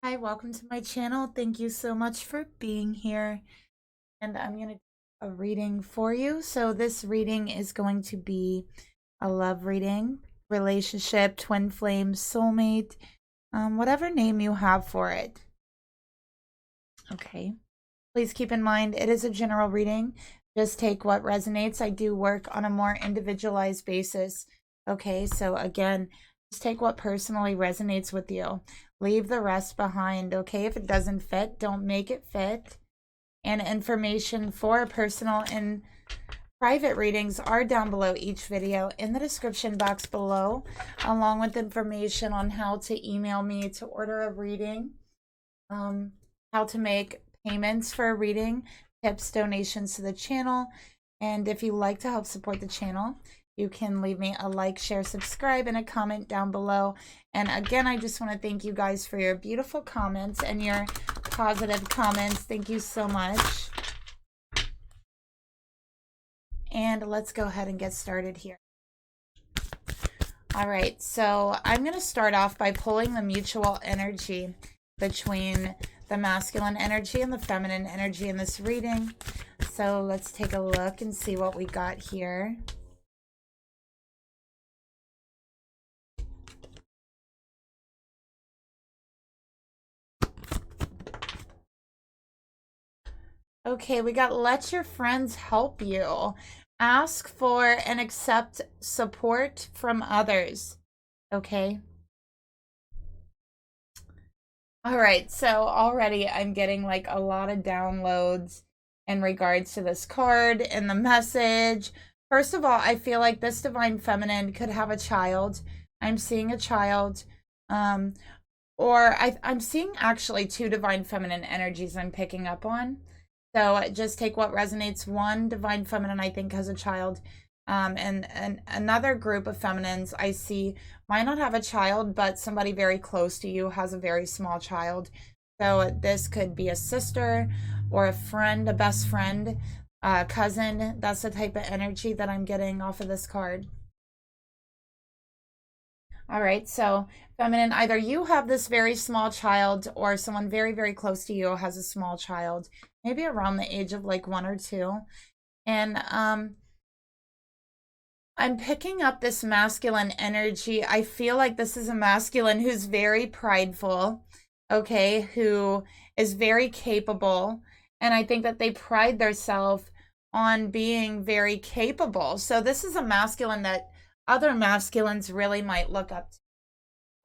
Hi, welcome to my channel. Thank you so much for being here. And I'm going to do a reading for you. So this reading is going to be a love reading, relationship, twin flame, soulmate, whatever name you have for it. Okay. Please keep in mind, it is a general reading. Just take what resonates. I do work on a more individualized basis. Okay, so again, just take what personally resonates with you. Leave the rest behind, okay? If it doesn't fit, don't make it fit. And information for personal and private readings are down below each video in the description box below, along with information on how to email me to order a reading, how to make payments for a reading, tips, donations to the channel. And if you like to help support the channel, you can leave me a like, share, subscribe, and a comment down below. And again, I just want to thank you guys for your beautiful comments and your positive comments. Thank you so much. And let's go ahead and get started here. All right, so I'm going to start off by pulling the mutual energy between the masculine energy and the feminine energy in this reading. So let's take a look and see what we got here. Okay, we got let your friends help you. Ask for and accept support from others. Okay. All right, so already I'm getting like a lot of downloads in regards to this card and the message. First of all, I feel like this divine feminine could have a child. I'm seeing a child. Or I'm seeing actually two divine feminine energies I'm picking up on. So just take what resonates. One divine feminine I think has a child. And another group of feminines I see might not have a child, but somebody very close to you has a very small child. So this could be a sister or a friend, a best friend, cousin. That's the type of energy that I'm getting off of this card. All right, so feminine, either you have this very small child or someone very, very close to you has a small child, maybe around the age of like 1 or 2. And I'm picking up this masculine energy. I feel like this is a masculine who's very prideful, okay, who is very capable. And I think that they pride themselves on being very capable. So this is a masculine that other masculines really might look up to,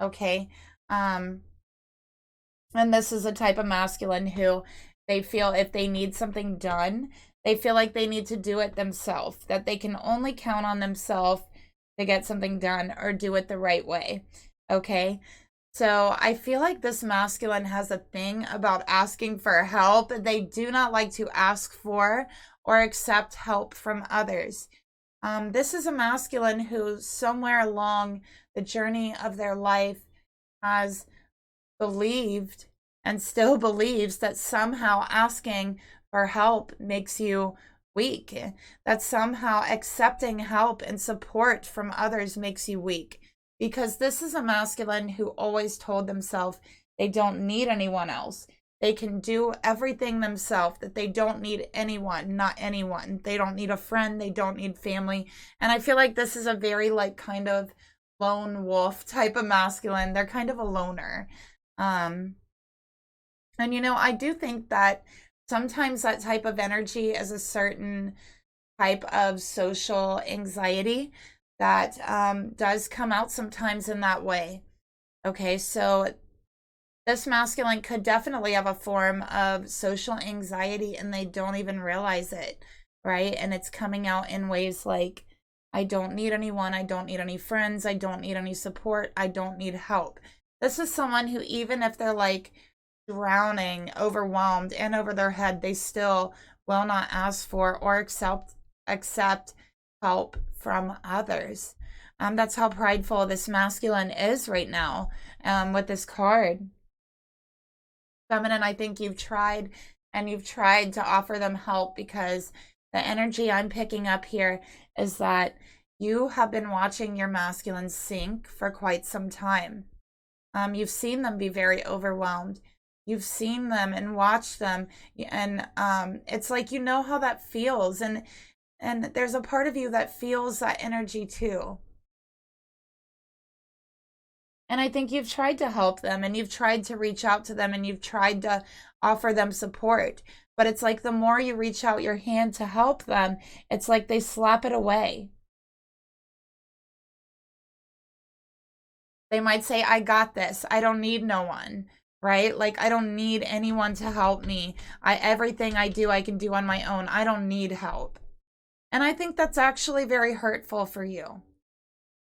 okay? And this is a type of masculine who they feel if they need something done, they feel like they need to do it themselves, that they can only count on themselves to get something done or do it the right way. Okay. So I feel like this masculine has a thing about asking for help. They do not like to ask for or accept help from others. This is a masculine who somewhere along the journey of their life has believed and still believes that somehow asking for help makes you weak, that somehow accepting help and support from others makes you weak. Because this is a masculine who always told themselves they don't need anyone else. They can do everything themselves, that they don't need anyone, not anyone. They don't need a friend. They don't need family. And I feel like this is a very like kind of lone wolf type of masculine. They're kind of a loner. And you know, I do think that sometimes that type of energy is a certain type of social anxiety that does come out sometimes in that way. Okay, so this masculine could definitely have a form of social anxiety and they don't even realize it, right? And it's coming out in ways like, I don't need anyone, I don't need any friends, I don't need any support, I don't need help. This is someone who, even if they're like drowning, overwhelmed, and over their head, they still will not ask for or accept help from others. That's how prideful this masculine is right now with this card. Feminine, I think you've tried to offer them help, because the energy I'm picking up here is that you have been watching your masculine sink for quite some time. You've seen them be very overwhelmed. You've seen them and watched them, and it's like you know how that feels, and there's a part of you that feels that energy too. And I think you've tried to help them, and you've tried to reach out to them, and you've tried to offer them support. But it's like the more you reach out your hand to help them, it's like they slap it away. They might say, I got this. I don't need no one, right? Like, I don't need anyone to help me. Everything I do, I can do on my own. I don't need help. And I think that's actually very hurtful for you.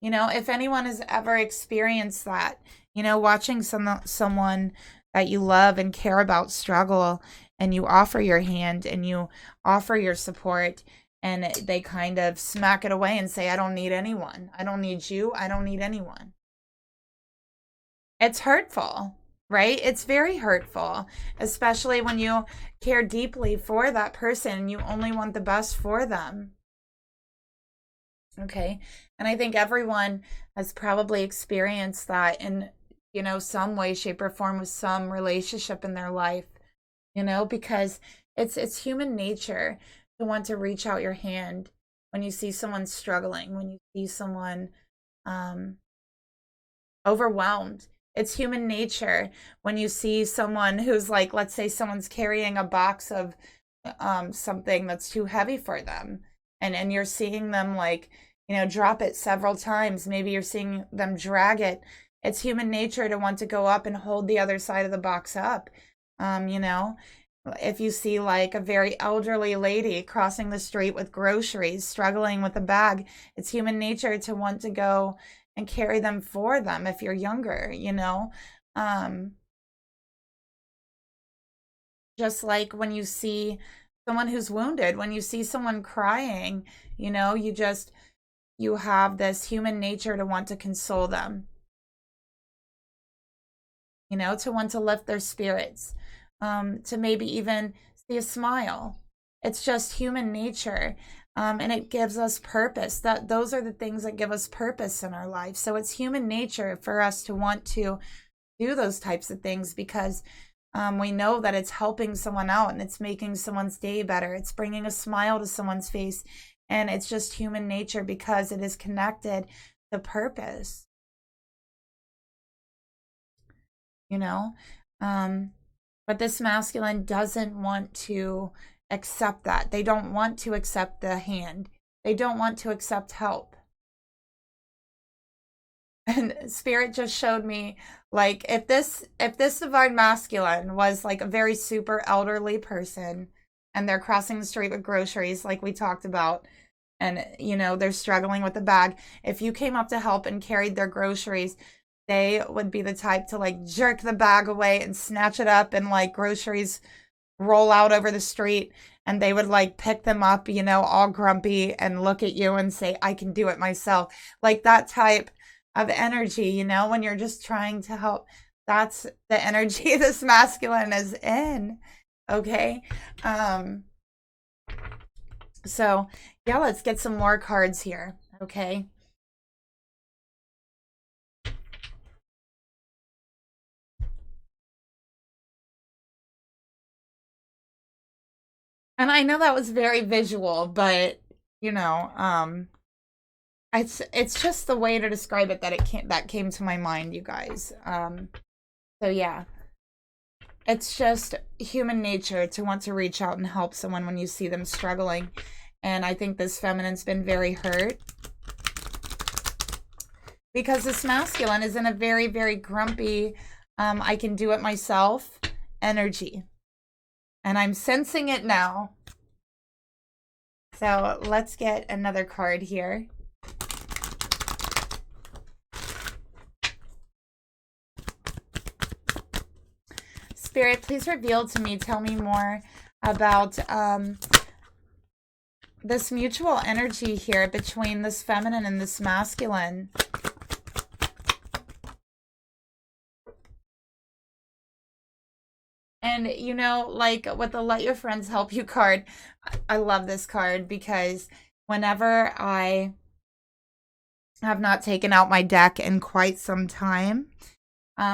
You know, if anyone has ever experienced that, you know, watching someone that you love and care about struggle, and you offer your hand and you offer your support, and they kind of smack it away and say, I don't need anyone. I don't need you. I don't need anyone. It's hurtful, right? It's very hurtful, especially when you care deeply for that person and you only want the best for them. Okay. And I think everyone has probably experienced that in, you know, some way, shape, or form with some relationship in their life, you know, because it's human nature to want to reach out your hand when you see someone struggling, when you see someone overwhelmed. It's human nature when you see someone who's like, let's say someone's carrying a box of something that's too heavy for them, and you're seeing them, like, you know, drop it several times. Maybe you're seeing them drag it. It's human nature to want to go up and hold the other side of the box up. You know, if you see like a very elderly lady crossing the street with groceries, struggling with a bag, it's human nature to want to go and carry them for them if you're younger, you know. Just like when you see someone who's wounded, when you see someone crying, you know, you have this human nature to want to console them, you know, to want to lift their spirits, to maybe even see a smile. It's just human nature. And it gives us purpose. Those are the things that give us purpose in our life. So it's human nature for us to want to do those types of things, because we know that it's helping someone out and it's making someone's day better. It's bringing a smile to someone's face. And it's just human nature because it is connected to purpose, you know? But this masculine doesn't want to accept that. They don't want to accept the hand. They don't want to accept help. And Spirit just showed me, like, if this divine masculine was like a very super elderly person and they're crossing the street with groceries like we talked about, and you know, they're struggling with the bag, if you came up to help and carried their groceries, they would be the type to like jerk the bag away and snatch it up, and like groceries roll out over the street, and they would like pick them up, you know, all grumpy, and look at you and say, I can do it myself. Like that type of energy, you know, when you're just trying to help. That's the energy this masculine is in. Okay. So yeah, let's get some more cards here. Okay. And I know that was very visual, but you know, it's just the way to describe it that came to my mind, you guys. So yeah. It's just human nature to want to reach out and help someone when you see them struggling. And I think this feminine's been very hurt because this masculine is in a very, very grumpy, I can do it myself energy. And I'm sensing it now. So let's get another card here. Spirit, please reveal to me, tell me more about this mutual energy here between this feminine and this masculine. And, you know, like with the Let Your Friends Help You card, I love this card because whenever I have not taken out my deck in quite some time,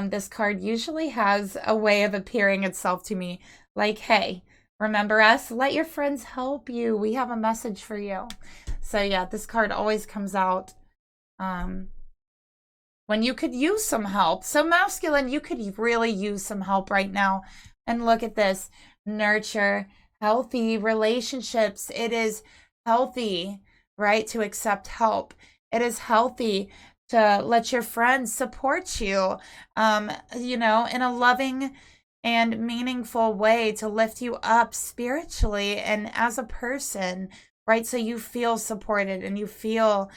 This card usually has a way of appearing itself to me like, hey, remember us? Let your friends help you. We have a message for you. So yeah, this card always comes out when you could use some help. So masculine, you could really use some help right now. And look at this. Nurture, healthy relationships. It is healthy, right, to accept help. It is healthy to let your friends support you, you know, in a loving and meaningful way, to lift you up spiritually and as a person, right? So you feel supported and you feel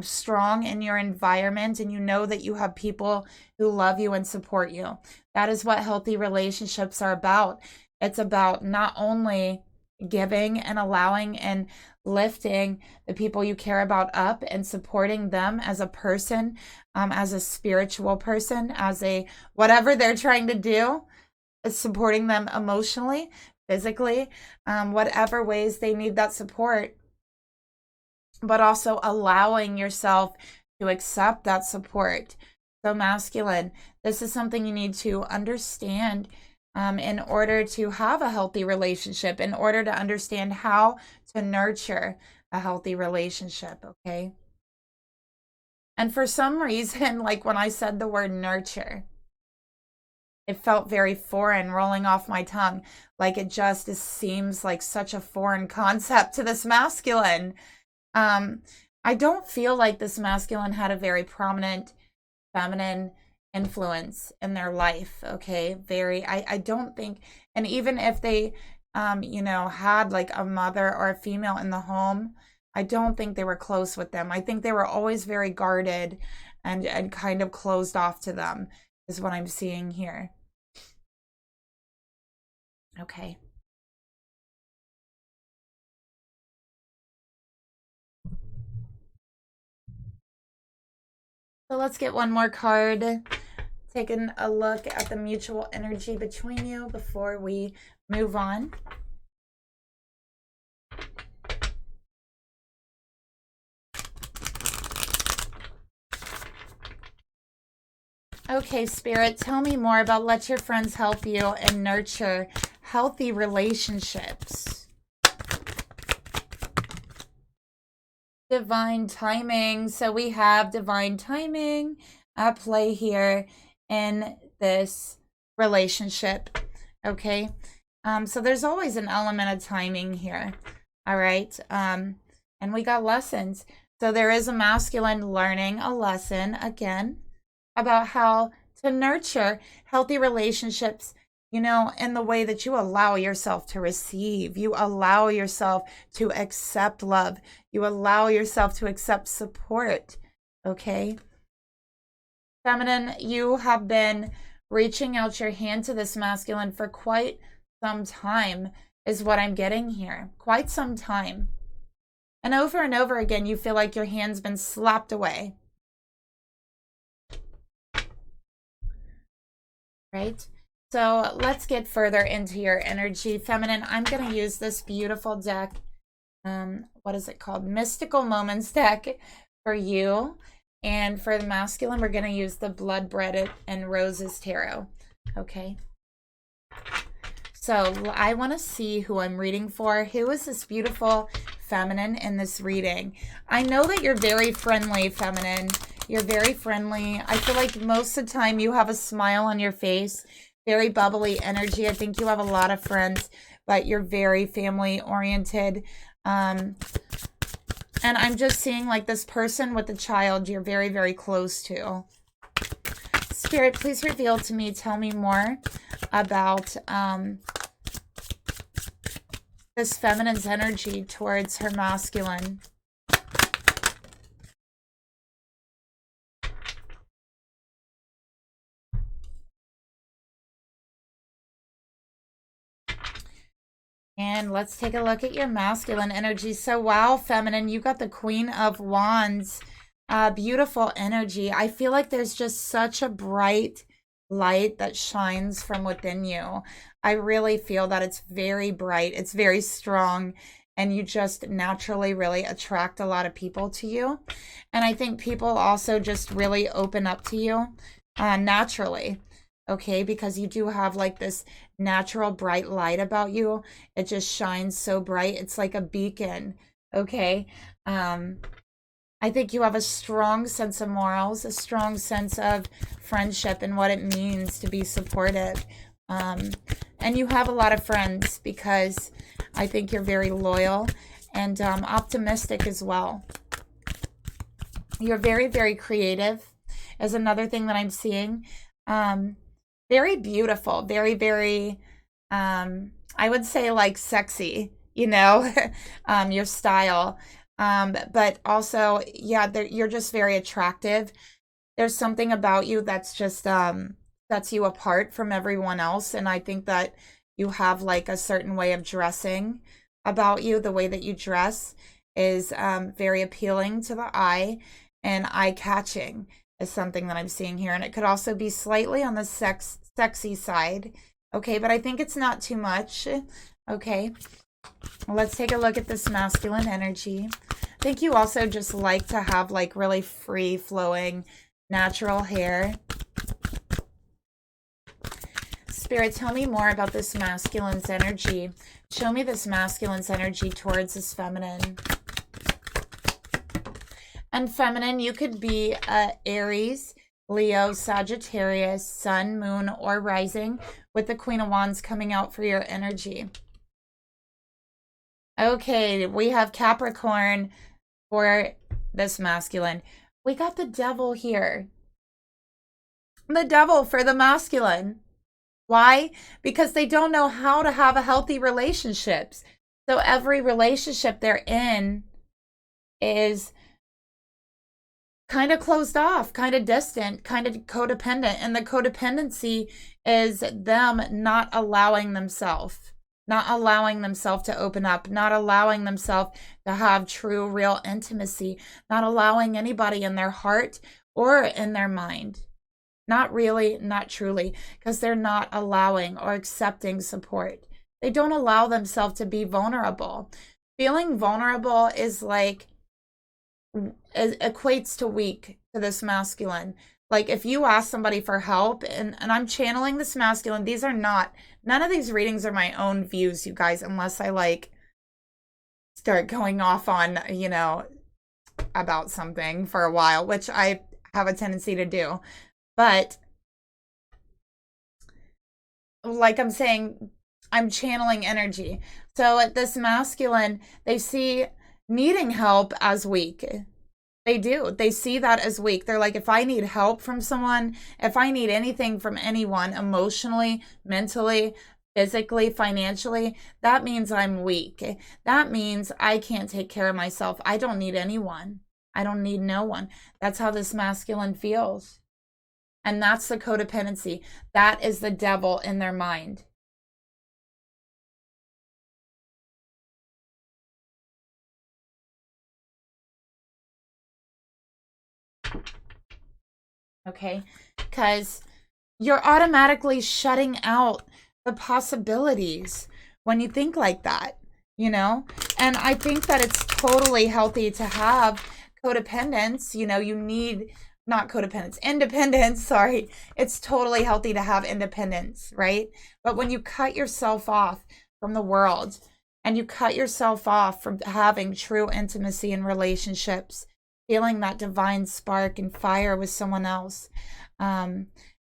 strong in your environment, and you know that you have people who love you and support you. That is what healthy relationships are about. It's about not only giving and allowing and lifting the people you care about up and supporting them as a person, as a spiritual person, as a whatever they're trying to do, supporting them emotionally, physically, whatever ways they need that support, but also allowing yourself to accept that support. So masculine, this is something you need to understand in order to have a healthy relationship, in order to understand how to nurture a healthy relationship, okay? And for some reason, like when I said the word nurture, it felt very foreign rolling off my tongue. Like it just seems like such a foreign concept to this masculine. I don't feel like this masculine had a very prominent feminine influence in their life, okay? I don't think, and even if they, you know, had like a mother or a female in the home, I don't think they were close with them. I think they were always very guarded and kind of closed off to them, is what I'm seeing here. Okay. So let's get one more card. Taking a look at the mutual energy between you before we move on. Okay, Spirit, tell me more about let your friends help you and nurture healthy relationships. Divine timing. So we have divine timing at play here in this relationship, okay? So there's always an element of timing here, all right? And we got lessons. So there is a masculine learning a lesson, again, about how to nurture healthy relationships, you know, in the way that you allow yourself to receive. You allow yourself to accept love. You allow yourself to accept support, okay? Feminine, you have been reaching out your hand to this masculine for quite some time, is what I'm getting here. Quite some time. And over again, you feel like your hand's been slapped away. Right? So let's get further into your energy. Feminine, I'm going to use this beautiful deck. What is it called? Mystical Moments deck for you. And for the masculine, we're going to use the Blood, Bread, and Roses Tarot. Okay. So I want to see who I'm reading for. Who is this beautiful feminine in this reading? I know that you're very friendly, feminine. You're very friendly. I feel like most of the time you have a smile on your face. Very bubbly energy. I think you have a lot of friends, but you're very family oriented. And I'm just seeing like this person with a child you're very, very close to. Spirit, please reveal to me, tell me more about this feminine's energy towards her masculine. And let's take a look at your masculine energy. So, wow, feminine, you got the Queen of Wands. Beautiful energy. I feel like there's just such a bright light that shines from within you. I really feel that it's very bright. It's very strong. And you just naturally really attract a lot of people to you. And I think people also just really open up to you naturally. Okay, because you do have like this natural bright light about you. It just shines so bright. It's like a beacon. Okay. I think you have a strong sense of morals, a strong sense of friendship and what it means to be supportive. And you have a lot of friends because I think you're very loyal and optimistic as well. You're very, very creative is another thing that I'm seeing. Very beautiful, very, very, I would say like sexy, you know, your style. But also, yeah, you're just very attractive. There's something about you that's just sets you apart from everyone else. And I think that you have like a certain way of dressing about you. The way that you dress is very appealing to the eye and eye-catching is something that I'm seeing here. And it could also be slightly on the sexy side. Okay, but I think it's not too much. Okay, let's take a look at this masculine energy. I think you also just like to have like really free-flowing, natural hair. Spirit, tell me more about this masculine's energy. Show me this masculine's energy towards this feminine. And feminine, you could be Aries, Leo, Sagittarius, Sun, Moon, or Rising with the Queen of Wands coming out for your energy. Okay, we have Capricorn for this masculine. We got the Devil here. The Devil for the masculine. Why? Because they don't know how to have a healthy relationships. So every relationship they're in is kind of closed off, kind of distant, kind of codependent. And the codependency is them not allowing themselves to open up, not allowing themselves to have true, real intimacy, not allowing anybody in their heart or in their mind. Not really, not truly, because they're not allowing or accepting support. They don't allow themselves to be vulnerable. Feeling vulnerable is like, it equates to weak to this masculine. Like if you ask somebody for help, and I'm channeling this masculine, these are not, none of these readings are my own views, you guys, unless I like start going off on, you know, about something for a while, which I have a tendency to do. But like I'm saying, I'm channeling energy. So at this masculine, they see needing help as weak. They do. They see that as weak. They're like, if I need help from someone, if I need anything from anyone, emotionally, mentally, physically, financially, that means I'm weak. That means I can't take care of myself. I don't need anyone. I don't need no one. That's how this masculine feels. And that's the codependency. That is the devil in their mind. Okay? Because you're automatically shutting out the possibilities when you think like that, you know? And I think that it's totally healthy to have codependence. You know, you need... not codependence, independence, sorry. It's totally healthy to have independence, right? But when you cut yourself off from the world and you cut yourself off from having true intimacy in relationships, feeling that divine spark and fire with someone else,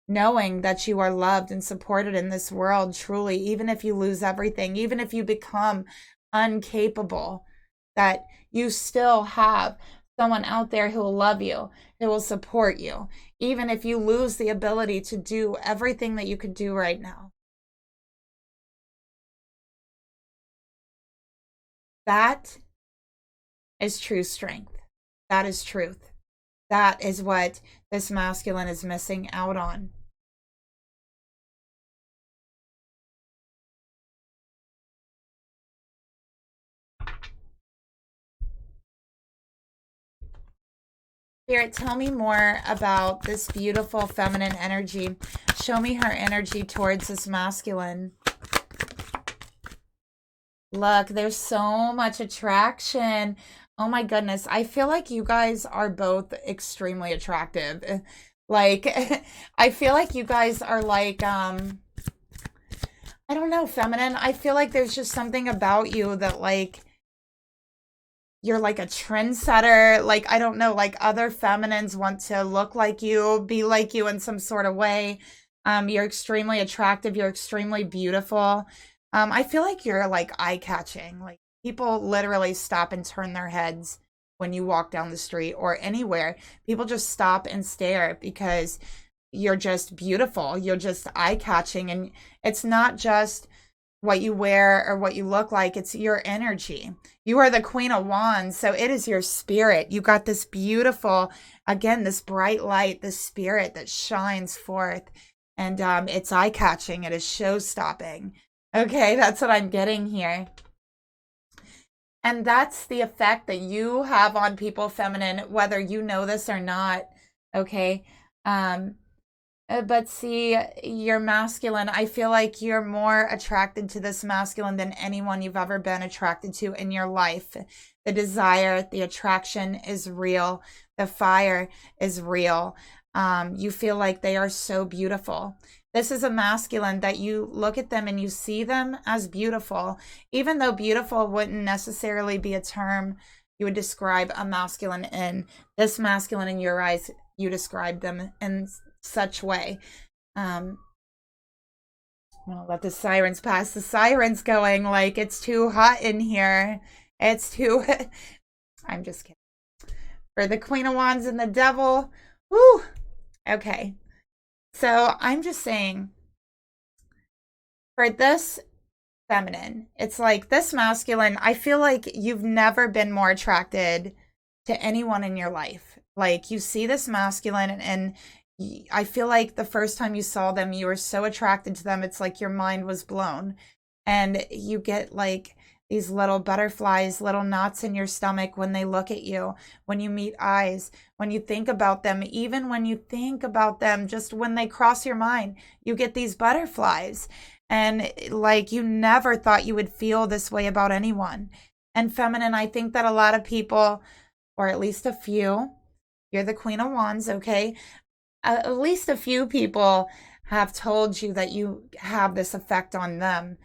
knowing that you are loved and supported in this world, truly, even if you lose everything, even if you become incapable, that you still have someone out there who will love you, who will support you, even if you lose the ability to do everything that you could do right now. That is true strength. That is truth. That is what this masculine is missing out on. Spirit, tell me more about this beautiful feminine energy. Show me her energy towards this masculine. Look, there's so much attraction. Oh my goodness. I feel like you guys are both extremely attractive. Like, I feel like you guys are like, I don't know, feminine. I feel like there's just something about you that like you're like a trendsetter. Like, I don't know, like other feminines want to look like you, be like you in some sort of way. You're extremely attractive. You're extremely beautiful. I feel like you're like eye-catching. Like people literally stop and turn their heads when you walk down the street or anywhere. People just stop and stare because you're just beautiful. You're just eye-catching. And it's not just what you wear or what you look like, it's your energy. You are the Queen of Wands, so it is your spirit. You got this beautiful, again, this bright light, this spirit that shines forth. And it's eye-catching. It is show-stopping. Okay, that's what I'm getting here. And that's the effect that you have on people, feminine, whether you know this or not. Okay. But see, you're masculine. I feel like you're more attracted to this masculine than anyone you've ever been attracted to in your life. The desire, the attraction is real. The fire is real. You feel like they are so beautiful. This is a masculine that you look at them and you see them as beautiful, even though beautiful wouldn't necessarily be a term you would describe a masculine in. This masculine in your eyes, you describe them in such way. I'm gonna let the sirens pass. The sirens going like it's too hot in here. It's too I'm just kidding. For the Queen of Wands and the Devil. Woo! Okay. So I'm just saying, for this feminine, it's like this masculine, I feel like you've never been more attracted to anyone in your life. Like you see this masculine and I feel like the first time you saw them, you were so attracted to them. It's like your mind was blown and you get like these little butterflies, little knots in your stomach when they look at you, when you meet eyes, when you think about them, even when you think about them, just when they cross your mind, you get these butterflies. And like you never thought you would feel this way about anyone. And feminine, I think that a lot of people, or at least a few, you're the Queen of Wands, okay? At least a few people have told you that you have this effect on them.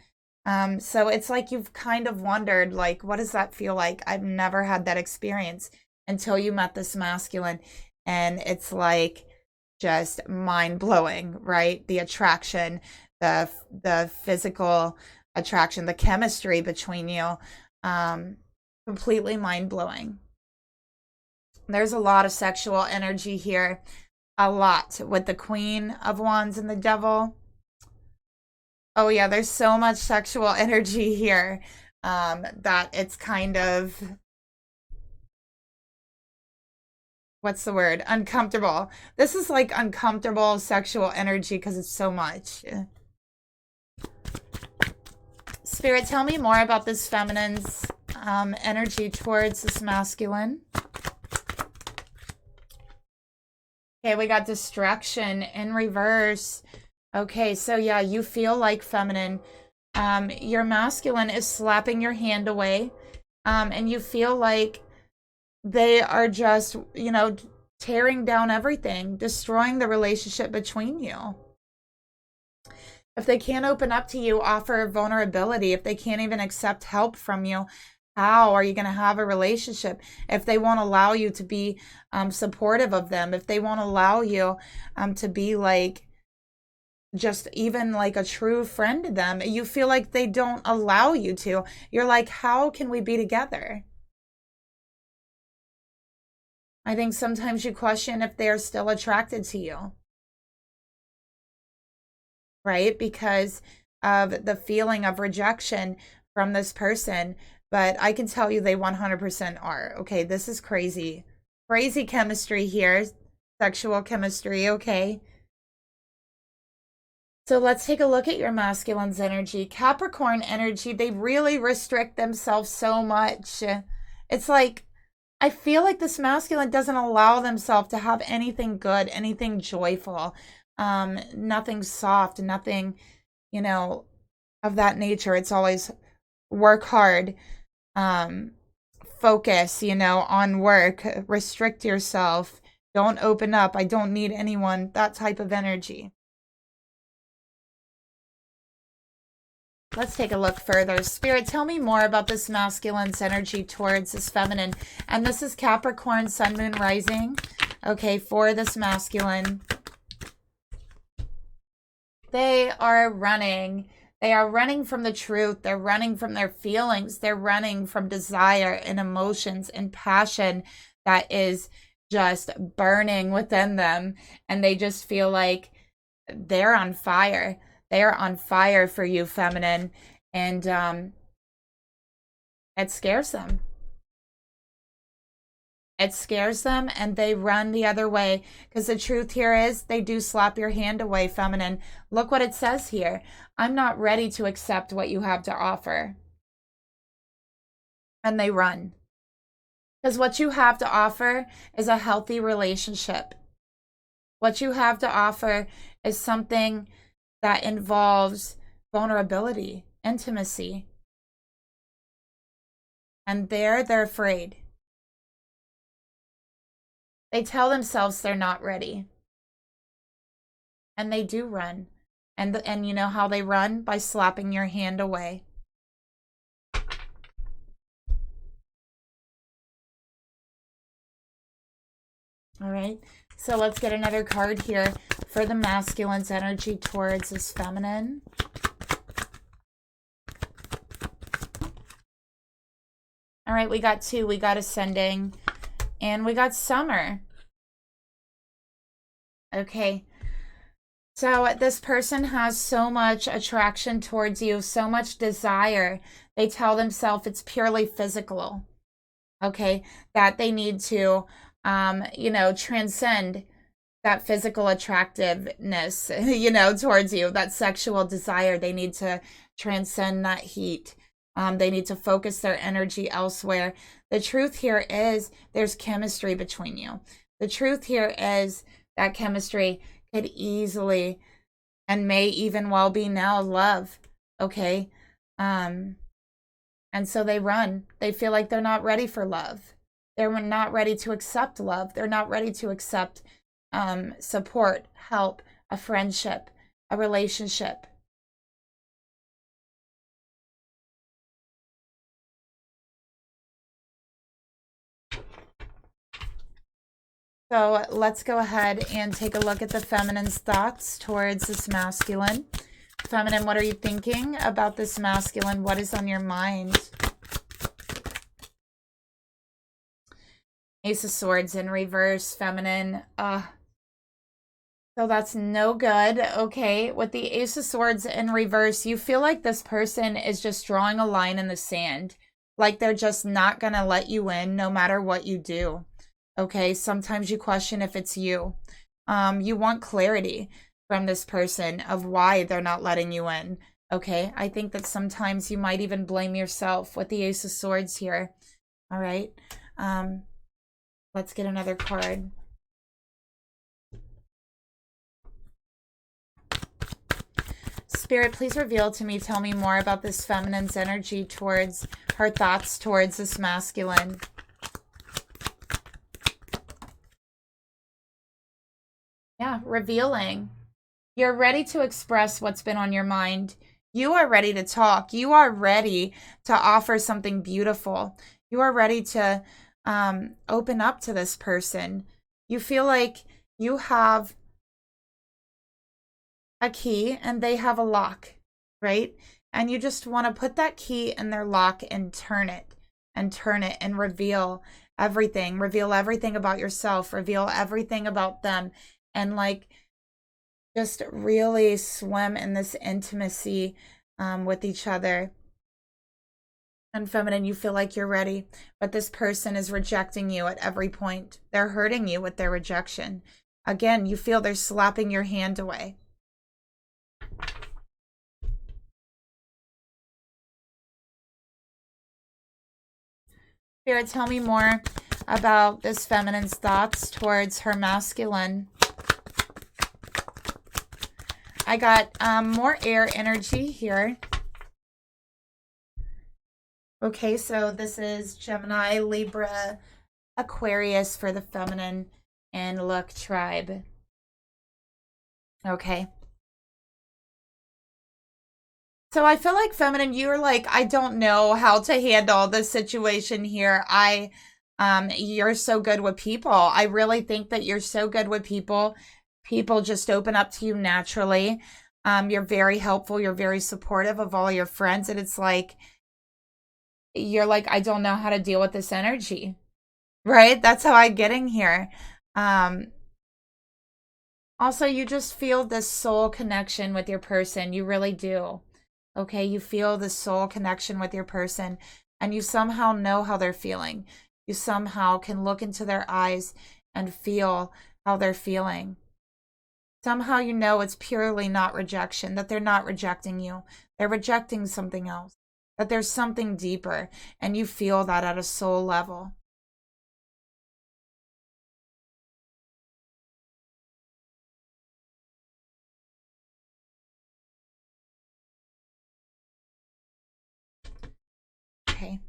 So it's like you've kind of wondered, like, what does that feel like? I've never had that experience until you met this masculine. And it's like just mind blowing, right? The attraction, the physical attraction, the chemistry between you, completely mind blowing. There's a lot of sexual energy here. A lot with the Queen of Wands and the Devil. Oh yeah, there's so much sexual energy here that it's kind of, what's the word? Uncomfortable. This is like uncomfortable sexual energy because it's so much. Spirit, tell me more about this feminine's energy towards this masculine. Okay, we got distraction in reverse. Okay, so yeah, you feel like feminine. Your masculine is slapping your hand away. And you feel like they are just, you know, tearing down everything, destroying the relationship between you. If they can't open up to you, offer vulnerability, if they can't even accept help from you, how are you going to have a relationship? If they won't allow you to be supportive of them, if they won't allow you to be like just even like a true friend to them, you feel like they don't allow you to. You're like, how can we be together? I think sometimes you question if they're still attracted to you, right? Because of the feeling of rejection from this person. But I can tell you they 100% are. Okay, this is crazy. Crazy chemistry here. Sexual chemistry, okay? So let's take a look at your masculine's energy. Capricorn energy, they really restrict themselves so much. It's like, I feel like this masculine doesn't allow themselves to have anything good, anything joyful, nothing soft, nothing, you know, of that nature. It's always work hard, focus, you know, on work, restrict yourself, Don't open up. I don't need anyone. That type of energy. Let's take a look further. Spirit, tell me more about this masculine's energy towards this feminine. And this is Capricorn, Sun, Moon, Rising. Okay, for this masculine. They are running. They are running from the truth. They're running from their feelings. They're running from desire and emotions and passion that is just burning within them. And they just feel like they're on fire. They are on fire for you, feminine. And it scares them. It scares them, and they run the other way, because the truth here is they do slap your hand away, feminine. Look what it says here. I'm not ready to accept what you have to offer. And they run. Because what you have to offer is a healthy relationship. What you have to offer is something that involves vulnerability, intimacy. And they're afraid. They tell themselves they're not ready. And they do run. And you know how they run? By slapping your hand away. All right. So let's get another card here for the masculine's energy towards this feminine. All right, we got 2. We got ascending. And we got summer. Okay. So this person has so much attraction towards you, so much desire. They tell themselves it's purely physical. Okay. That they need to, you know, transcend that physical attractiveness, you know, towards you, that sexual desire. They need to transcend that heat. They need to focus their energy elsewhere. The truth here is there's chemistry between you. The truth here is that chemistry could easily and may even well be now love. Okay. And so they run. They feel like they're not ready for love. They're not ready to accept love. They're not ready to accept support, help, a friendship, a relationship. So let's go ahead and take a look at the feminine's thoughts towards this masculine. Feminine, what are you thinking about this masculine? What is on your mind? Ace of Swords in reverse, feminine. So that's no good. Okay, with the Ace of Swords in reverse, you feel like this person is just drawing a line in the sand. Like they're just not going to let you in no matter what you do. Okay, sometimes you question if it's you. You want clarity from this person of why they're not letting you in. Okay, I think that sometimes you might even blame yourself with the Ace of Swords here. All right, let's get another card. Spirit, please reveal to me, tell me more about this feminine's energy towards her thoughts towards this masculine. Yeah, revealing. You're ready to express what's been on your mind. You are ready to talk. You are ready to offer something beautiful. You are ready to open up to this person. You feel like you have a key and they have a lock, right? And you just want to put that key in their lock and turn it and reveal everything. Reveal everything about yourself. Reveal everything about them. And like just really swim in this intimacy with each other. And feminine, you feel like you're ready, but this person is rejecting you at every point. They're hurting you with their rejection. Again, you feel they're slapping your hand away. Spirit, tell me more about this feminine's thoughts towards her masculine. I got more air energy here. Okay, so this is Gemini, Libra, Aquarius for the feminine. And look, tribe. Okay. So I feel like feminine, you're like, I don't know how to handle this situation here. You're so good with people. I really think that you're so good with people. People just open up to you naturally. You're very helpful. You're very supportive of all your friends. And it's like, you're like, I don't know how to deal with this energy, right? That's how I'm getting here. Also, you just feel this soul connection with your person. You really do. Okay, you feel the soul connection with your person, and you somehow know how they're feeling. You somehow can look into their eyes and feel how they're feeling. Somehow you know it's purely not rejection, that they're not rejecting you. They're rejecting something else, that there's something deeper, and you feel that at a soul level. Okay.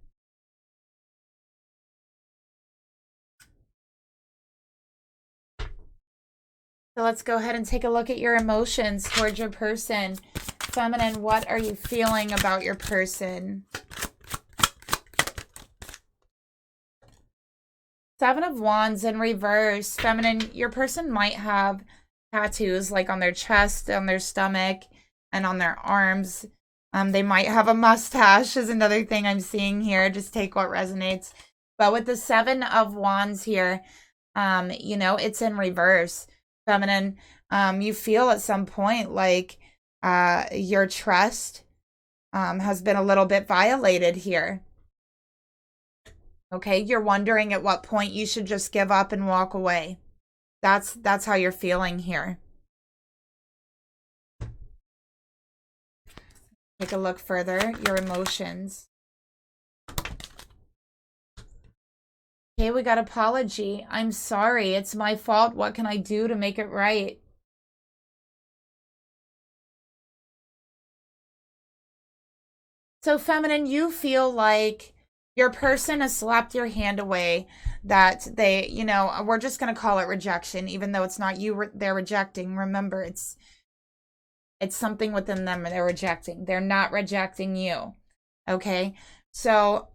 So let's go ahead and take a look at your emotions towards your person. Feminine, what are you feeling about your person? Seven of Wands in reverse. Feminine, your person might have tattoos like on their chest, on their stomach, and on their arms. They might have a mustache is another thing I'm seeing here. Just take what resonates. But with the Seven of Wands here, you know, it's in reverse. Feminine, you feel at some point like your trust has been a little bit violated here. Okay, you're wondering at what point you should just give up and walk away. That's how you're feeling here. Take a look further, your emotions. Okay, we got apology. I'm sorry. It's my fault. What can I do to make it right? So feminine, you feel like your person has slapped your hand away, that they, you know, we're just going to call it rejection, even though it's not you they're rejecting. Remember, it's something within them they're rejecting. They're not rejecting you. Okay? So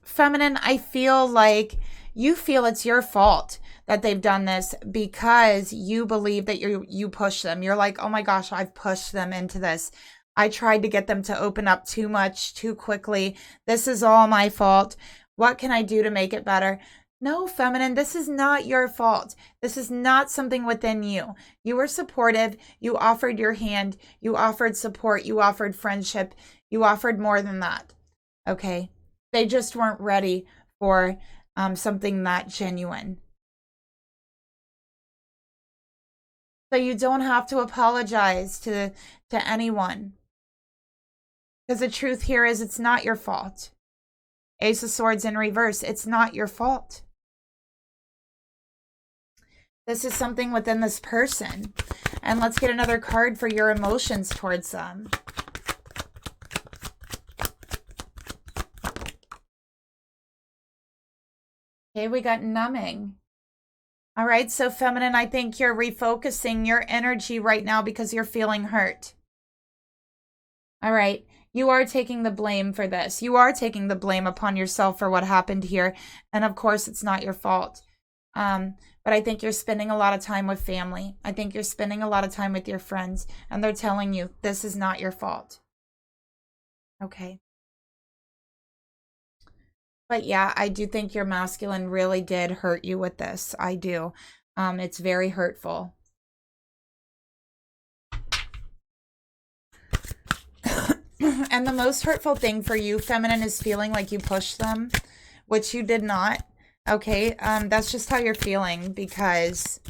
feminine, I feel like you feel it's your fault that they've done this because you believe that you push them. You're like, oh my gosh, I've pushed them into this. I tried to get them to open up too much, too quickly. This is all my fault. What can I do to make it better? No, feminine, this is not your fault. This is not something within you. You were supportive. You offered your hand. You offered support. You offered friendship. You offered more than that. Okay? They just weren't ready for something that genuine. So you don't have to apologize to anyone. Because the truth here is it's not your fault. Ace of Swords in reverse. It's not your fault. This is something within this person. And let's get another card for your emotions towards them. Okay, we got numbing. All right, so feminine, I think you're refocusing your energy right now because you're feeling hurt. All right, you are taking the blame for this. You are taking the blame upon yourself for what happened here. And of course, it's not your fault. But I think you're spending a lot of time with family. I think you're spending a lot of time with your friends. And they're telling you this is not your fault. Okay. But yeah, I do think your masculine really did hurt you with this. I do. It's very hurtful. And the most hurtful thing for you, feminine, is feeling like you pushed them, which you did not. Okay, that's just how you're feeling because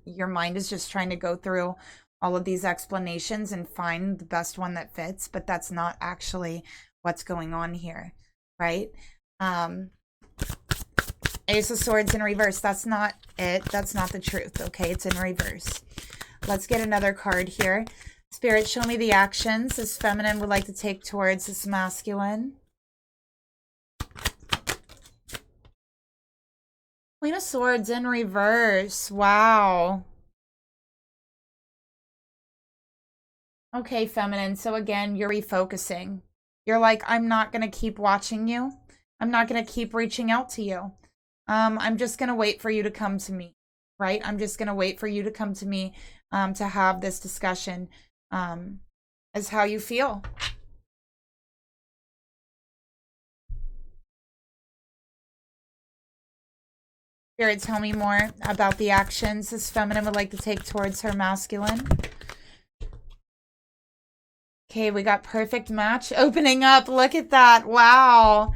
your mind is just trying to go through all of these explanations and find the best one that fits, but that's not actually what's going on here, right? Ace of Swords in reverse. That's not it. That's not the truth, okay? It's in reverse. Let's get another card here. Spirit, show me the actions this feminine would like to take towards this masculine. Queen of Swords in reverse. Wow. Okay, feminine. So again, you're refocusing. You're like, I'm not going to keep watching you. I'm not going to keep reaching out to you. I'm just going to wait for you to come to me, right? I'm just going to wait for you to come to me to have this discussion as how you feel. Spirit, tell me more about the actions this feminine would like to take towards her masculine. Okay, we got perfect match opening up. Look at that. Wow.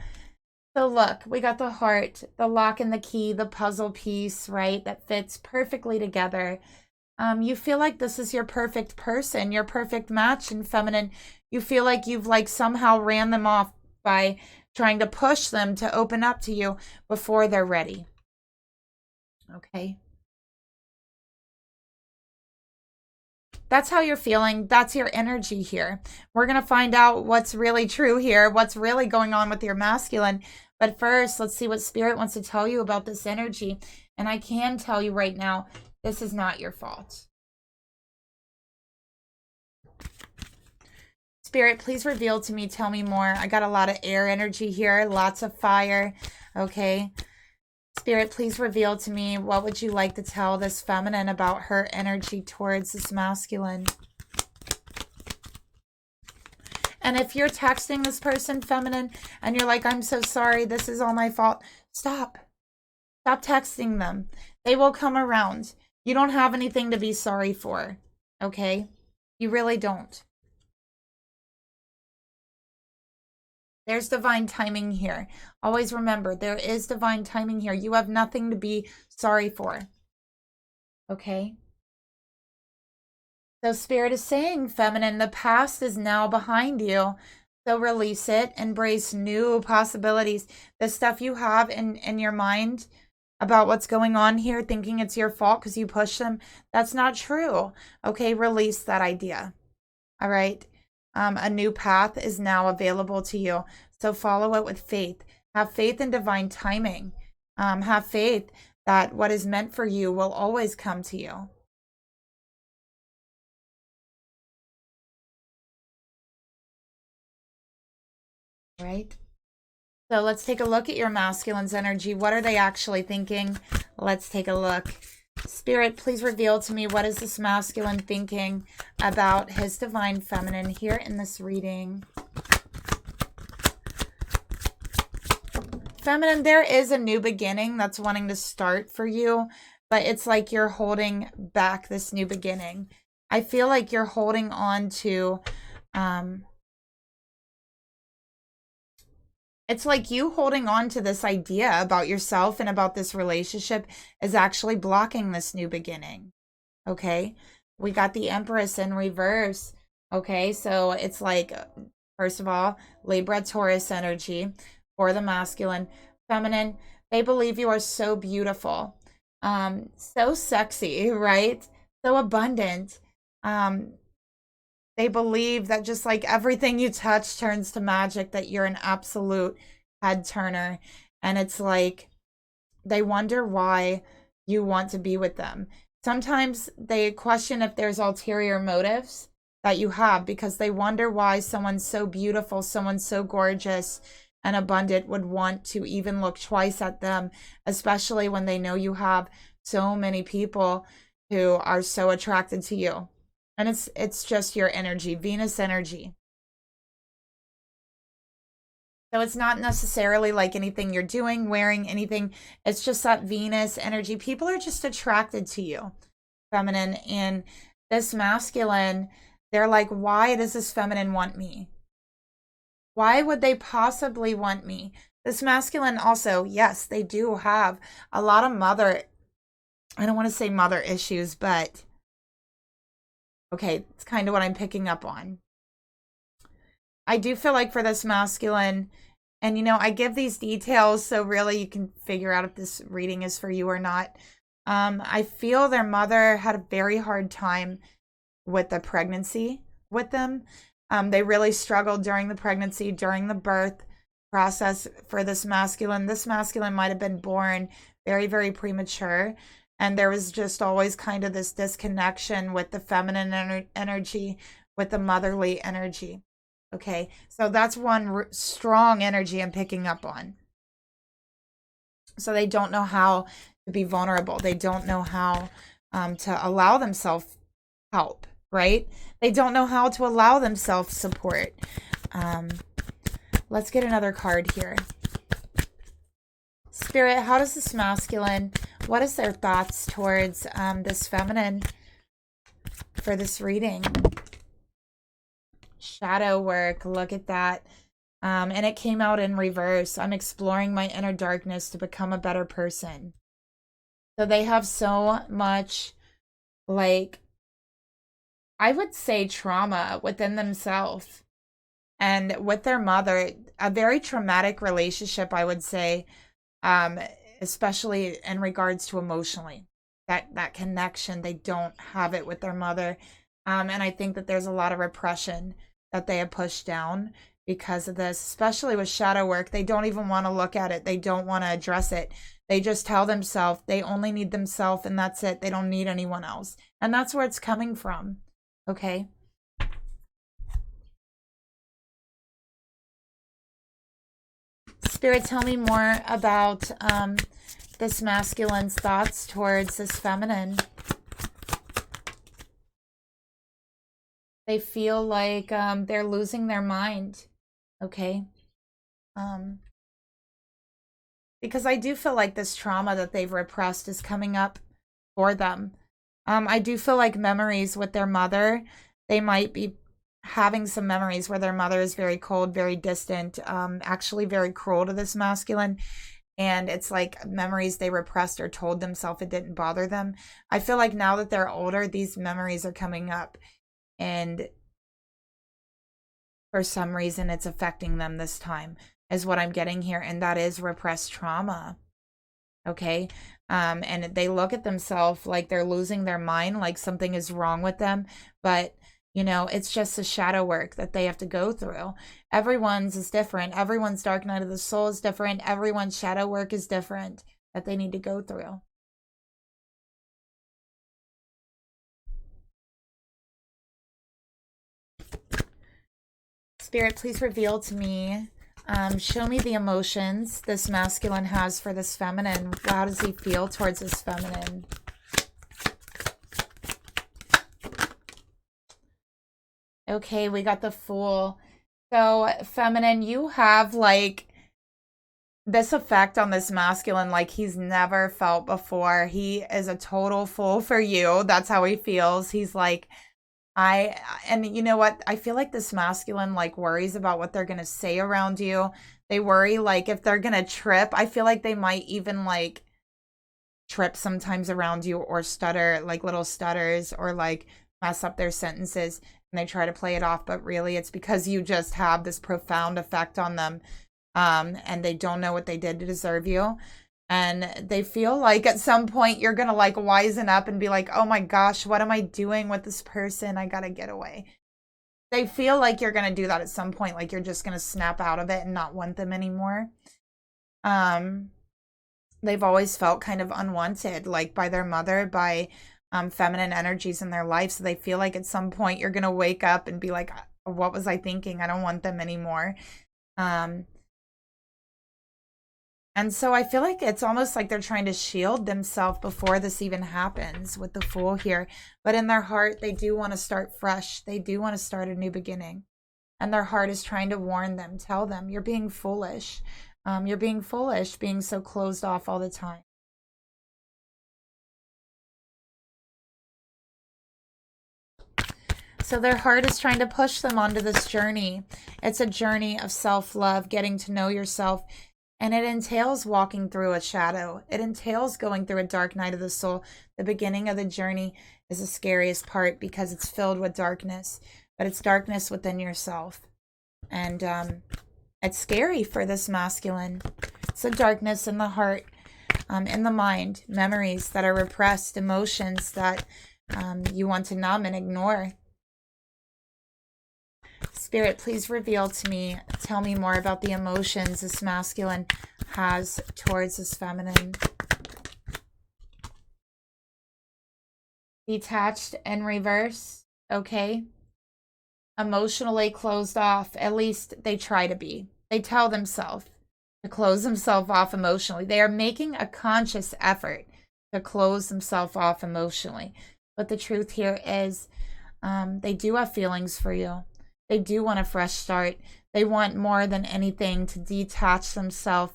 So look, we got the heart, the lock and the key, the puzzle piece, right? That fits perfectly together. You feel like this is your perfect person, your perfect match in feminine. You feel like you've like somehow ran them off by trying to push them to open up to you before they're ready. Okay. That's how you're feeling. That's your energy here. We're going to find out what's really true here, what's really going on with your masculine. But first, let's see what Spirit wants to tell you about this energy. And I can tell you right now, this is not your fault. Spirit, please reveal to me, tell me more. I got a lot of air energy here, lots of fire. Okay. Spirit, please reveal to me, what would you like to tell this feminine about her energy towards this masculine? And if you're texting this person, feminine, and you're like, I'm so sorry, this is all my fault, stop. Stop texting them. They will come around. You don't have anything to be sorry for, okay? You really don't. There's divine timing here. Always remember, there is divine timing here. You have nothing to be sorry for. Okay? So Spirit is saying, feminine, the past is now behind you. So release it. Embrace new possibilities. The stuff you have in your mind about what's going on here, thinking it's your fault because you push them, that's not true. Okay? Release that idea. All right? A new path is now available to you. So follow it with faith. Have faith in divine timing. Have faith that what is meant for you will always come to you. Right? So let's take a look at your masculine's energy. What are they actually thinking? Let's take a look. Spirit, please reveal to me, what is this masculine thinking about his divine feminine here in this reading? Feminine, there is a new beginning that's wanting to start for you, but it's like you're holding back this new beginning. I feel like you're holding on to, it's like you holding on to this idea about yourself and about this relationship is actually blocking this new beginning. Okay? We got the Empress in reverse. Okay? So it's like, first of all, Libra, Taurus energy for the masculine. Feminine, they believe you are so beautiful. So sexy, right? So abundant. They believe that just like everything you touch turns to magic, that you're an absolute head turner. And it's like they wonder why you want to be with them. Sometimes they question if there's ulterior motives that you have, because they wonder why someone so beautiful, someone so gorgeous and abundant would want to even look twice at them, especially when they know you have so many people who are so attracted to you. And it's just your energy, Venus energy. So it's not necessarily like anything you're doing, wearing anything. It's just that Venus energy. People are just attracted to you, feminine. And this masculine, they're like, why does this feminine want me? Why would they possibly want me? This masculine also, yes, they do have a lot of I don't want to say mother issues, but okay, it's kind of what I'm picking up on. I do feel like for this masculine, and you know, I give these details so really you can figure out if this reading is for you or not. I feel their mother had a very hard time with the pregnancy with them. They really struggled during the pregnancy, during the birth. process for this masculine. This masculine might have been born very, very premature. And there was just always kind of this disconnection with the feminine energy, with the motherly energy. Okay, so that's one strong energy I'm picking up on. So they don't know how to be vulnerable. They don't know how to allow themselves help, right? They don't know how to allow themselves support. Let's get another card here. Spirit, how does this masculine, what is their thoughts towards this feminine for this reading? Shadow work, look at that. And it came out in reverse. I'm exploring my inner darkness to become a better person. So they have so much, like, I would say trauma within themselves and with their mother, a very traumatic relationship, I would say, especially in regards to emotionally, that connection, they don't have it with their mother. And I think that there's a lot of repression that they have pushed down because of this, especially with shadow work. They don't even want to look at it. They don't want to address it. They just tell themselves they only need themselves and that's it. They don't need anyone else. And that's where it's coming from. Okay. Spirit, tell me more about this masculine's thoughts towards this feminine. They feel like they're losing their mind. Okay. Because I do feel like this trauma that they've repressed is coming up for them. I do feel like memories with their mother, they might be having some memories where their mother is very cold, very distant, actually very cruel to this masculine. And it's like memories they repressed or told themselves it didn't bother them. I feel like now that they're older, these memories are coming up. And for some reason, it's affecting them this time, is what I'm getting here. And that is repressed trauma. Okay. And they look at themselves like they're losing their mind, like something is wrong with them. But, you know, it's just the shadow work that they have to go through. Everyone's is different. Everyone's dark night of the soul is different. Everyone's shadow work is different that they need to go through. Spirit, please reveal to me, show me the emotions this masculine has for this feminine. How does he feel towards this feminine? Okay, we got the Fool. So, feminine, you have, like, this effect on this masculine like he's never felt before. He is a total fool for you. That's how he feels. He's like, and you know what? I feel like this masculine like worries about what they're going to say around you. They worry like if they're going to trip. I feel like they might even like trip sometimes around you or stutter, like little stutters, or like mess up their sentences, and they try to play it off, but really it's because you just have this profound effect on them, and they don't know what they did to deserve you. And they feel like at some point you're going to like wisen up and be like, oh my gosh, what am I doing with this person? I got to get away. They feel like you're going to do that at some point. Like you're just going to snap out of it and not want them anymore. They've always felt kind of unwanted, like by their mother, by feminine energies in their life. So they feel like at some point you're going to wake up and be like, what was I thinking? I don't want them anymore. And so I feel like it's almost like they're trying to shield themselves before this even happens with the Fool here. But in their heart, they do want to start fresh. They do want to start a new beginning. And their heart is trying to warn them, tell them, you're being foolish. You're being foolish, being so closed off all the time. So their heart is trying to push them onto this journey. It's a journey of self-love, getting to know yourself. And it entails walking through a shadow. It entails going through a dark night of the soul. The beginning of the journey is the scariest part because it's filled with darkness. But it's darkness within yourself. And it's scary for this masculine. It's a darkness in the heart, in the mind. Memories that are repressed. Emotions that you want to numb and ignore. Spirit, please reveal to me, tell me more about the emotions this masculine has towards this feminine. Detached and reverse, okay? Emotionally closed off, at least they try to be. They tell themselves to close themselves off emotionally. They are making a conscious effort to close themselves off emotionally. But the truth here is they do have feelings for you. They do want a fresh start. They want more than anything to detach themselves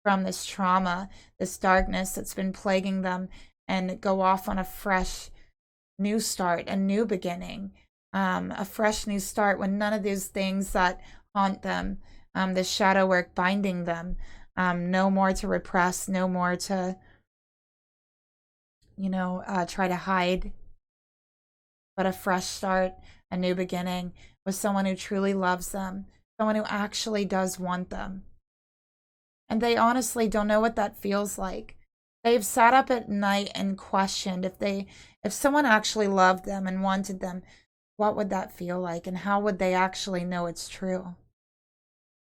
from this trauma, this darkness that's been plaguing them, and go off on a fresh new start, a new beginning, a fresh new start when none of these things that haunt them, the shadow work binding them, no more to repress, no more to, you know, try to hide, but a fresh start, a new beginning with someone who truly loves them, someone who actually does want them. And they honestly don't know what that feels like. They've sat up at night and questioned if someone actually loved them and wanted them, what would that feel like? And how would they actually know it's true?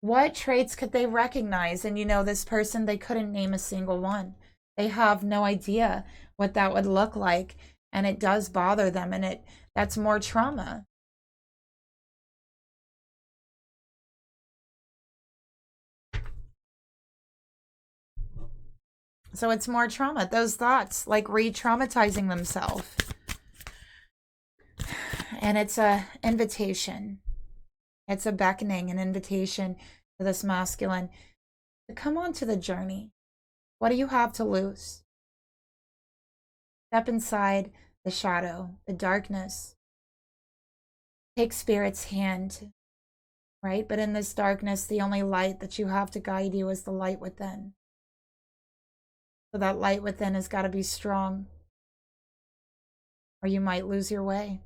What traits could they recognize? And you know, this person, they couldn't name a single one. They have no idea what that would look like. And it does bother them. And that's more trauma. So it's more trauma. Those thoughts, like re-traumatizing themselves. And it's a invitation. It's a beckoning, an invitation to this masculine to come onto the journey. What do you have to lose? Step inside the shadow, the darkness. Take Spirit's hand, right? But in this darkness, the only light that you have to guide you is the light within. So that light within has got to be strong, or you might lose your way.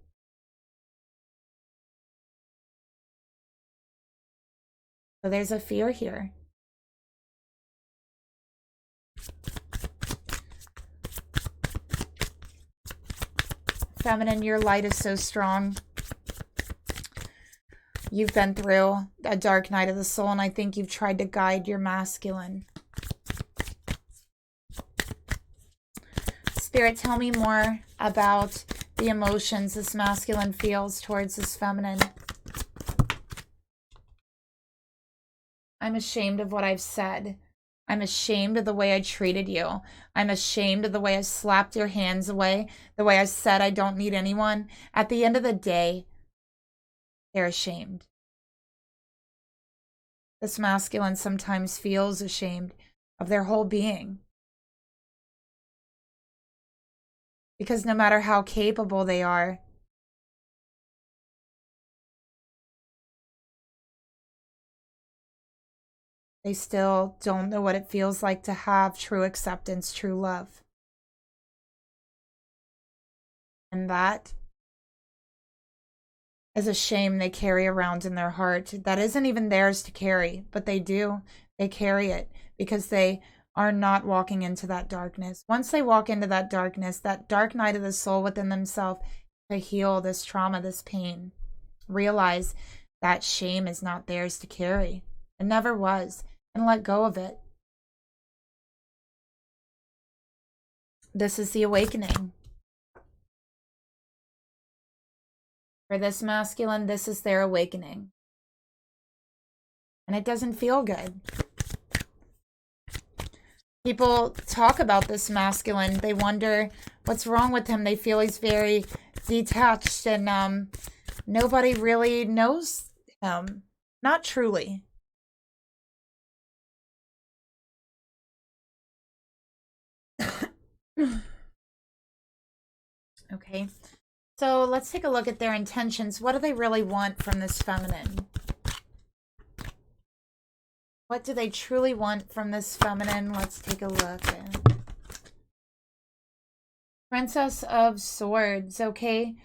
So there's a fear here. Feminine, your light is so strong. You've been through a dark night of the soul, and I think you've tried to guide your masculine. Spirit, tell me more about the emotions this masculine feels towards this feminine. I'm ashamed of what I've said. I'm ashamed of the way I treated you. I'm ashamed of the way I slapped your hands away, the way I said I don't need anyone. At the end of the day, they're ashamed. This masculine sometimes feels ashamed of their whole being. Because no matter how capable they are, they still don't know what it feels like to have true acceptance, true love. And that is a shame they carry around in their heart. That isn't even theirs to carry, but they do. They carry it because they are not walking into that darkness. Once they walk into that darkness, that dark night of the soul within themselves, to heal this trauma, this pain, realize that shame is not theirs to carry. It never was. And let go of it. This is the awakening. For this masculine, this is their awakening. And it doesn't feel good. People talk about this masculine. They wonder what's wrong with him. They feel he's very detached and nobody really knows him. Not truly. Okay, so let's take a look at their intentions. What do they really want from this feminine? What do they truly want from this feminine? Let's take a look. Princess of Swords, okay?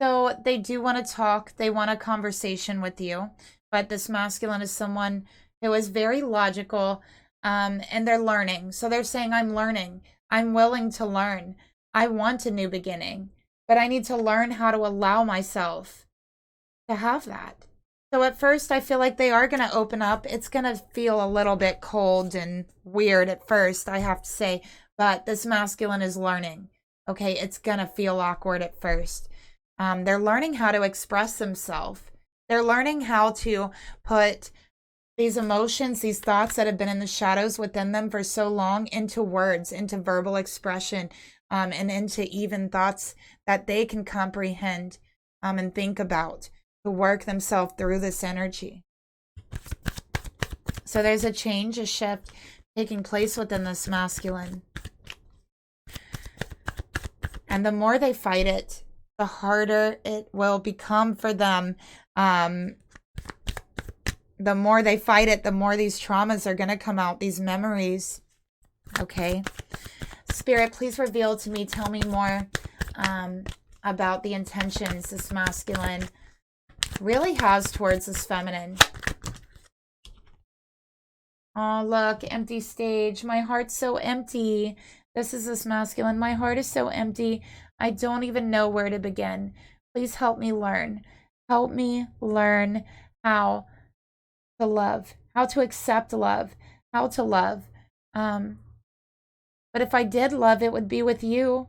So they do want to talk. They want a conversation with you. But this masculine is someone who is very logical and they're learning. So they're saying, I'm learning. I'm willing to learn. I want a new beginning. But I need to learn how to allow myself to have that. So at first, I feel like they are going to open up. It's going to feel a little bit cold and weird at first, I have to say. But this masculine is learning. Okay, it's going to feel awkward at first. They're learning how to express themselves. They're learning how to put these emotions, these thoughts that have been in the shadows within them for so long into words, into verbal expression, and into even thoughts that they can comprehend and think about, to work themselves through this energy. So there's a change, a shift taking place within this masculine. And the more they fight it, the harder it will become for them. The more they fight it, the more these traumas are going to come out, these memories. Okay. Spirit, please reveal to me, tell me more about the intentions this masculine really has towards this feminine. Oh, look, empty stage. My heart's so empty. This is this masculine. My heart is so empty. I don't even know where to begin. Please help me learn. Help me learn how to love, how to accept love, how to love. But if I did love, it would be with you.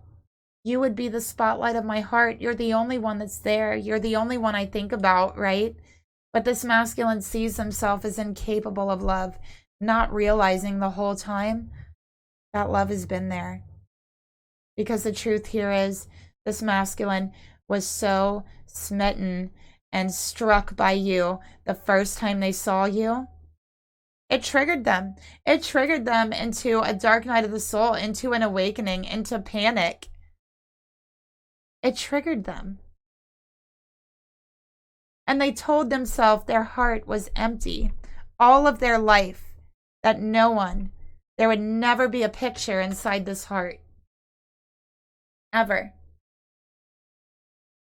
You would be the spotlight of my heart. You're the only one that's there. You're the only one I think about, right? But this masculine sees himself as incapable of love, not realizing the whole time that love has been there. Because the truth here is, this masculine was so smitten and struck by you the first time they saw you. It triggered them. It triggered them into a dark night of the soul, into an awakening, into panic. It triggered them. And they told themselves their heart was empty. All of their life. That no one, there would never be a picture inside this heart. Ever.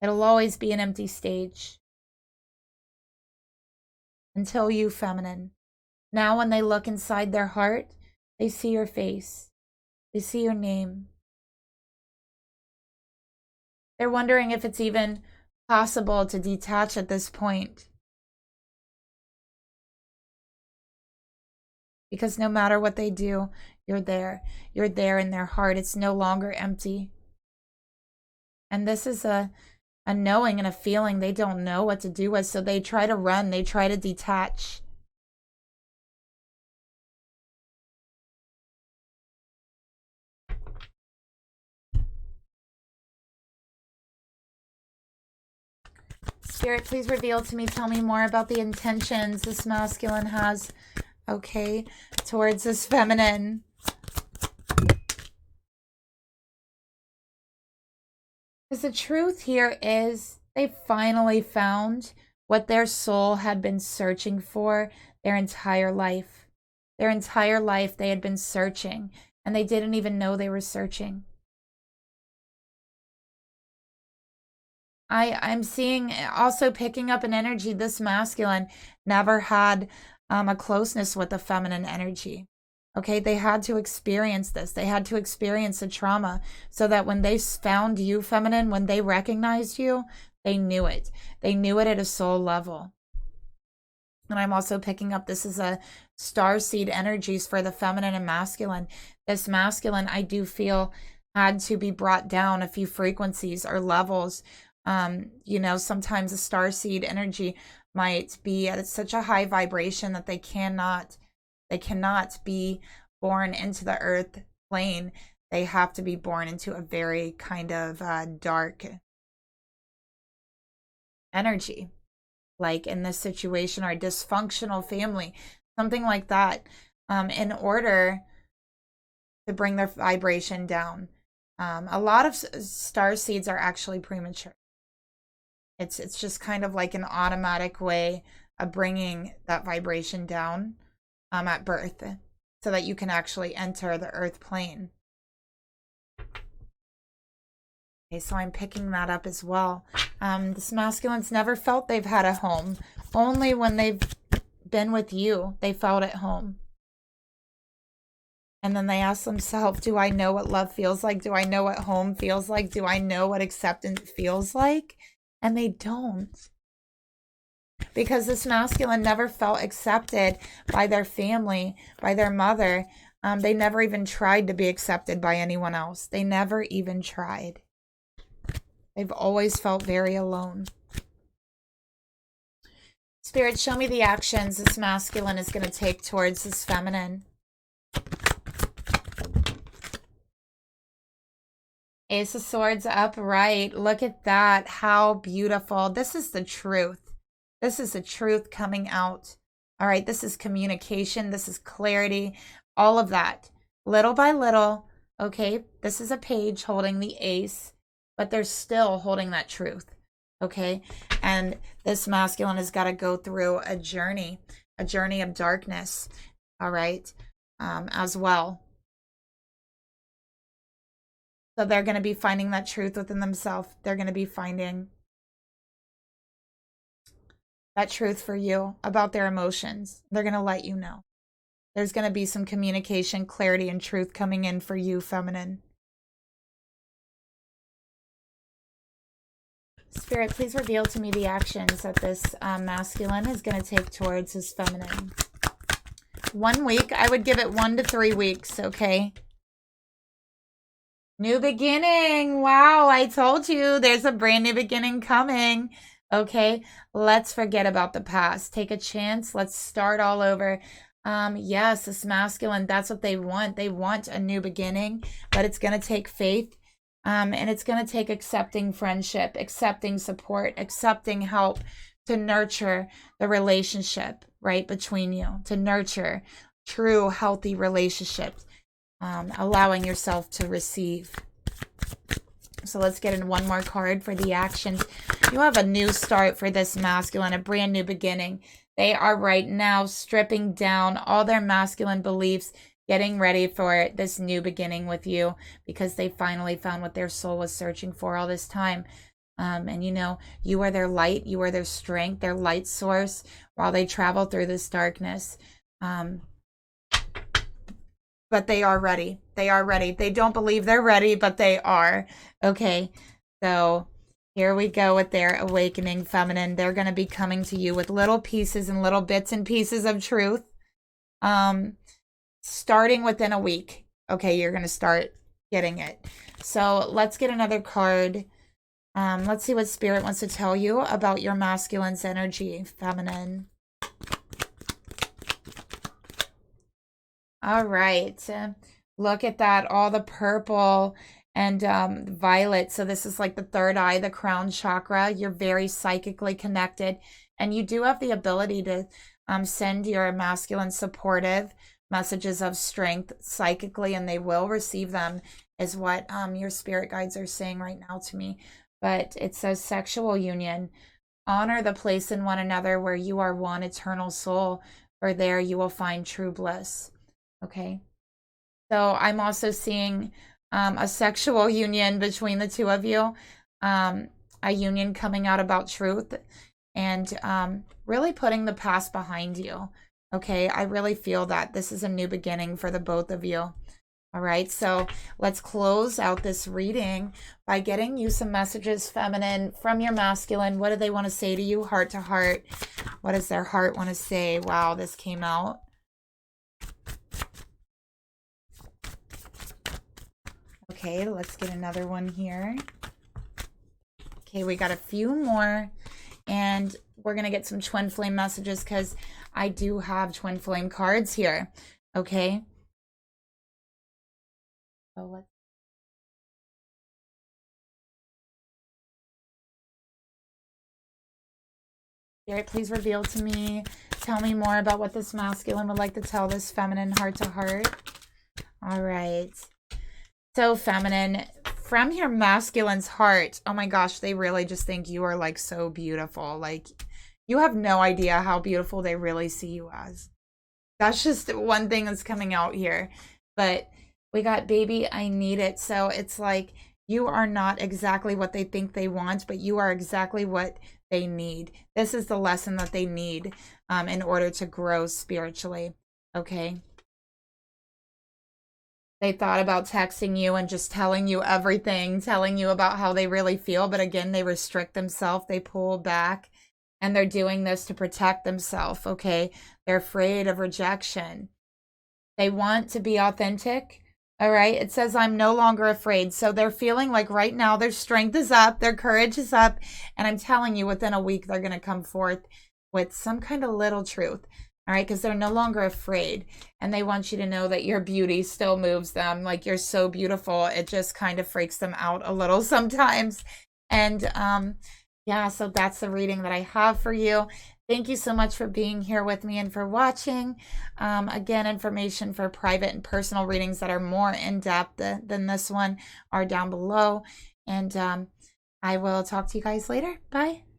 It'll always be an empty stage. Until you, feminine. Now when they look inside their heart, they see your face. They see your name. They're wondering if it's even possible to detach at this point. Because no matter what they do, you're there. You're there in their heart. It's no longer empty. And this is a knowing and a feeling they don't know what to do with, so they try to run. They try to detach. Spirit, please reveal to me, tell me more about the intentions this masculine has, okay, towards this feminine. Because the truth here is they finally found what their soul had been searching for their entire life. Their entire life they had been searching, and they didn't even know they were searching. I'm seeing, also picking up an energy, this masculine never had a closeness with the feminine energy. Okay, they had to experience this. They had to experience the trauma so that when they found you, feminine, when they recognized you, they knew it. They knew it at a soul level. And I'm also picking up, this is a starseed energies for the feminine and masculine. This masculine, I do feel, had to be brought down a few frequencies or levels. You know, sometimes a starseed energy might be at such a high vibration that they cannot be born into the earth plane. They have to be born into a very kind of dark energy, like in this situation, or a dysfunctional family, something like that, in order to bring their vibration down. A lot of star seeds are actually premature. It's just kind of like an automatic way of bringing that vibration down at birth, so that you can actually enter the earth plane. Okay, so I'm picking that up as well. This masculine's never felt they've had a home. Only when they've been with you, they felt at home. And then they ask themselves, do I know what love feels like? Do I know what home feels like? Do I know what acceptance feels like? And they don't. because this masculine never felt accepted by their family, by their mother. They never even tried to be accepted by anyone else. They never even tried. They've always felt very alone. Spirit, show me the actions this masculine is going to take towards this feminine. Ace of Swords upright. Look at that. How beautiful. This is the truth. This is the truth coming out. All right. This is communication. This is clarity. All of that. Little by little. Okay. This is a page holding the ace, but they're still holding that truth. Okay. And this masculine has got to go through a journey of darkness. All right. As well. So they're going to be finding that truth within themselves. They're going to be finding that truth for you about their emotions. They're going to let you know. There's going to be some communication, clarity, and truth coming in for you, feminine. Spirit, please reveal to me the actions that this masculine is going to take towards his feminine. 1 week. I would give it 1 to 3 weeks, okay? New beginning. Wow, I told you there's a brand new beginning coming. Okay, let's forget about the past. Take a chance. Let's start all over. Yes, this masculine, that's what they want. They want a new beginning, but it's going to take faith. And it's going to take accepting friendship, accepting support, accepting help to nurture the relationship, right, between you, to nurture true, healthy relationships. Allowing yourself to receive. So let's get in one more card for the actions. You have a new start for this masculine, a brand new beginning. They are right now stripping down all their masculine beliefs, getting ready for this new beginning with you because they finally found what their soul was searching for all this time. And you know, you are their light, you are their strength, their light source while they travel through this darkness. But they are ready. They are ready. They don't believe they're ready, but they are. Okay, so here we go with their awakening, feminine. They're going to be coming to you with little pieces and little bits and pieces of truth. Starting within a week. Okay, you're going to start getting it. So let's get another card. Let's see what Spirit wants to tell you about your masculine's energy, feminine. All right, look at that, all the purple and violet. So this is like the third eye, the crown chakra. You're very psychically connected, and you do have the ability to send your masculine supportive messages of strength psychically, and they will receive them, is what your spirit guides are saying right now to me. But it says sexual union. Honor the place in one another where you are one eternal soul, for there you will find true bliss. Okay, so I'm also seeing a sexual union between the two of you, a union coming out about truth and really putting the past behind you. Okay, I really feel that this is a new beginning for the both of you. All right, so let's close out this reading by getting you some messages, feminine, from your masculine. What do they want to say to you, heart to heart? What does their heart want to say? Wow, this came out. Okay, let's get another one here. Okay, we got a few more, and we're going to get some twin flame messages because I do have twin flame cards here. Okay. So let's. Spirit, please reveal to me. Tell me more about what this masculine would like to tell this feminine, heart to heart. All right. So feminine, from your masculine's heart, oh my gosh, they really just think you are like so beautiful. Like you have no idea how beautiful they really see you as. That's just one thing that's coming out here. But we got baby, I need it. So it's like you are not exactly what they think they want, but you are exactly what they need. This is the lesson that they need in order to grow spiritually. Okay. They thought about texting you and just telling you everything, telling you about how they really feel. But again, they restrict themselves. They pull back And they're doing this to protect themselves, okay? They're afraid of rejection. They want to be authentic. All right. It says, I'm no longer afraid. So they're feeling like right now their strength is up, their courage is up. And I'm telling you, within a week, they're going to come forth with some kind of little truth. All right. Because they're no longer afraid. And they want you to know that your beauty still moves them. Like, you're so beautiful. It just kind of freaks them out a little sometimes. And yeah, so that's the reading that I have for you. Thank you so much for being here with me and for watching. Again, information for private and personal readings that are more in-depth than this one are down below. And I will talk to you guys later. Bye.